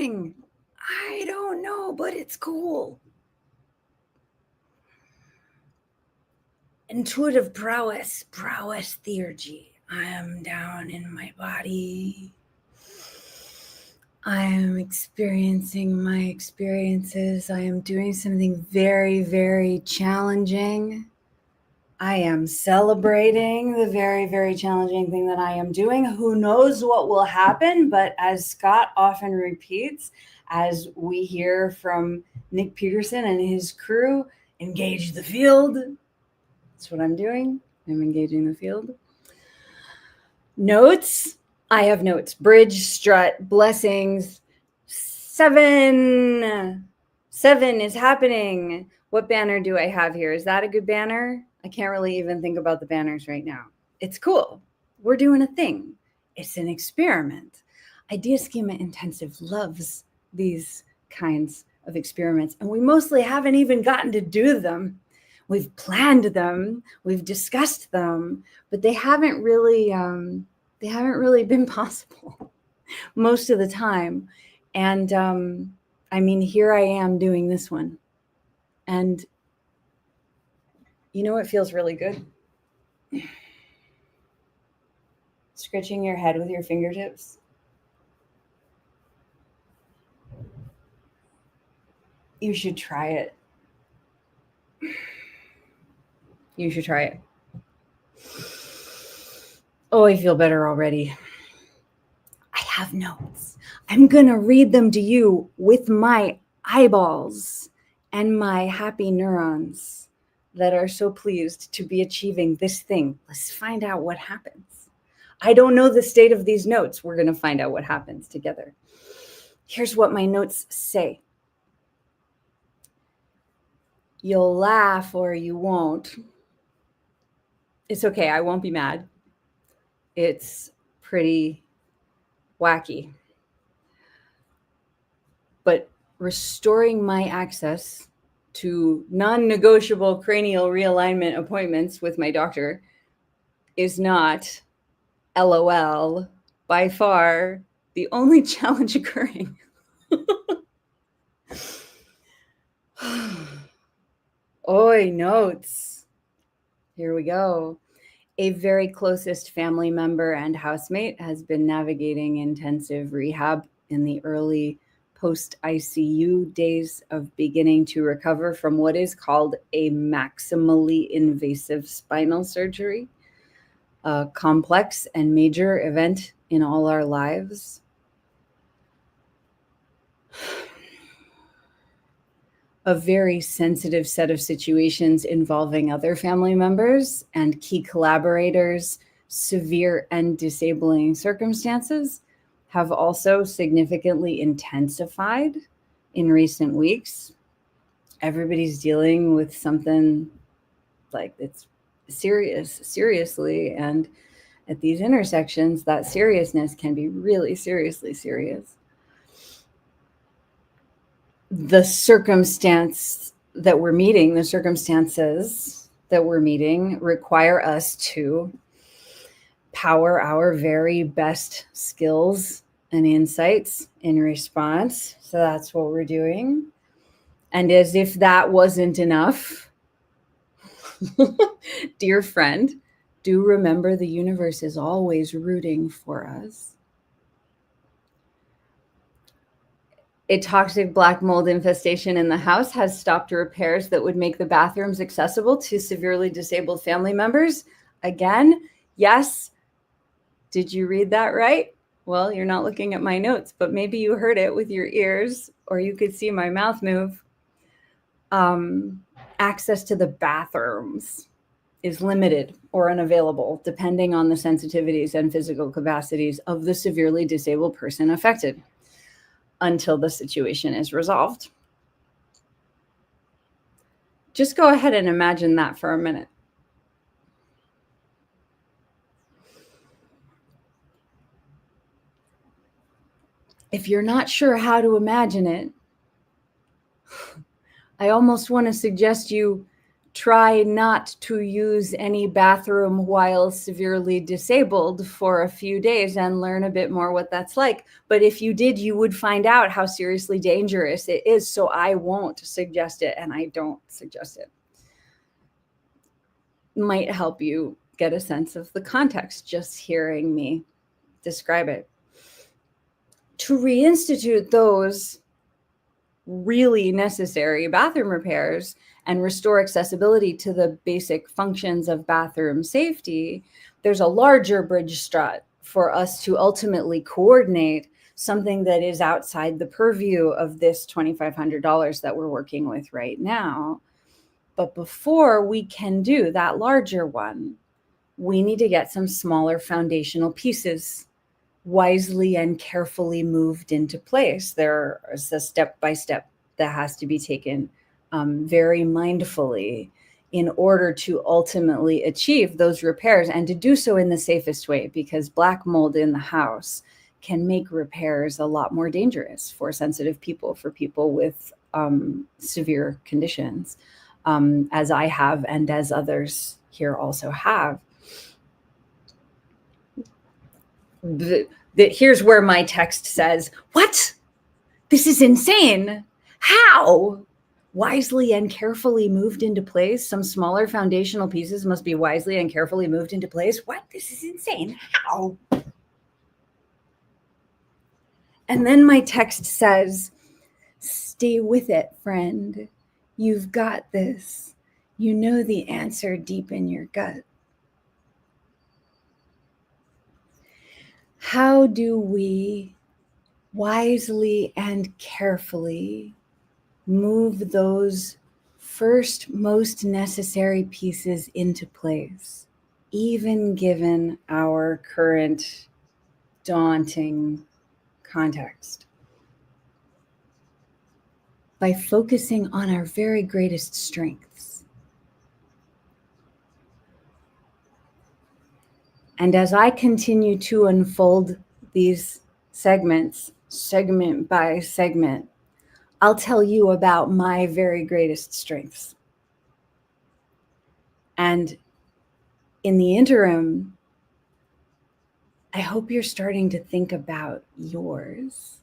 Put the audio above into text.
doing? I don't know, but it's cool. Intuitive prowess theurgy. I am down in my body. I am experiencing my experiences. I am doing something very, very challenging. I am celebrating the very, very challenging thing that I am doing. Who knows what will happen? But as Scott often repeats, as we hear from Nick Peterson and his crew, engage the field. That's what I'm doing. I'm engaging the field. Notes. I have notes. Bridge, strut, blessings. 7. 7 is happening. What banner do I have here? Is that a good banner? I can't really even think about the banners right now. It's cool. We're doing a thing. It's an experiment. Idea Schema Intensive loves these kinds of experiments, and we mostly haven't even gotten to do them. We've planned them, we've discussed them, but they haven't really been possible most of the time. And I mean, here I am doing this one. And you know, it feels really good. Scratching your head with your fingertips. You should try it. You should try it. Oh, I feel better already. I have notes. I'm going to read them to you with my eyeballs and my happy neurons that are so pleased to be achieving this thing. Let's find out what happens. I don't know the state of these notes. We're going to find out what happens together. Here's what my notes say. You'll laugh or you won't. It's okay. I won't be mad. It's pretty wacky. But restoring my access to non-negotiable cranial realignment appointments with my doctor is not, LOL, by far the only challenge occurring. Oi, notes. Here we go. A very closest family member and housemate has been navigating intensive rehab in the early post-ICU days of beginning to recover from what is called a maximally invasive spinal surgery, a complex and major event in all our lives. A very sensitive set of situations involving other family members and key collaborators, severe and disabling circumstances have also significantly intensified in recent weeks. Everybody's dealing with something like it's seriously, and at these intersections, that seriousness can be really seriously serious. The circumstances that we're meeting require us to power our very best skills and insights in response. So that's what we're doing. And as if that wasn't enough, dear friend, do remember the universe is always rooting for us. A toxic black mold infestation in the house has stopped repairs that would make the bathrooms accessible to severely disabled family members. Again, yes. Did you read that right? Well, you're not looking at my notes, but maybe you heard it with your ears, or you could see my mouth move. Access to the bathrooms is limited or unavailable, depending on the sensitivities and physical capacities of the severely disabled person affected, until the situation is resolved. Just go ahead and imagine that for a minute. If you're not sure how to imagine it, I almost want to suggest you Try not to use any bathroom while severely disabled for a few days and learn a bit more what that's like. But if you did, you would find out how seriously dangerous it is. So I won't suggest it, and I don't suggest it. Might help you get a sense of the context just hearing me describe it. To reinstitute those really necessary bathroom repairs and restore accessibility to the basic functions of bathroom safety, there's a larger bridge strut for us to ultimately coordinate something that is outside the purview of this $2,500 that we're working with right now. But before we can do that larger one, we need to get some smaller foundational pieces wisely and carefully moved into place. There is a step-by-step that has to be taken very mindfully in order to ultimately achieve those repairs, and to do so in the safest way, because black mold in the house can make repairs a lot more dangerous for sensitive people, for people with severe conditions, as I have and as others here also have. Here's where my text says, what? This is insane. How? Wisely and carefully moved into place. Some smaller foundational pieces must be wisely and carefully moved into place. What? This is insane. How? And then my text says, stay with it, friend. You've got this. You know the answer deep in your gut. How do we wisely and carefully move those first most necessary pieces into place, even given our current daunting context? By focusing on our very greatest strengths. And as I continue to unfold these segments, segment by segment, I'll tell you about my very greatest strengths. And in the interim, I hope you're starting to think about yours.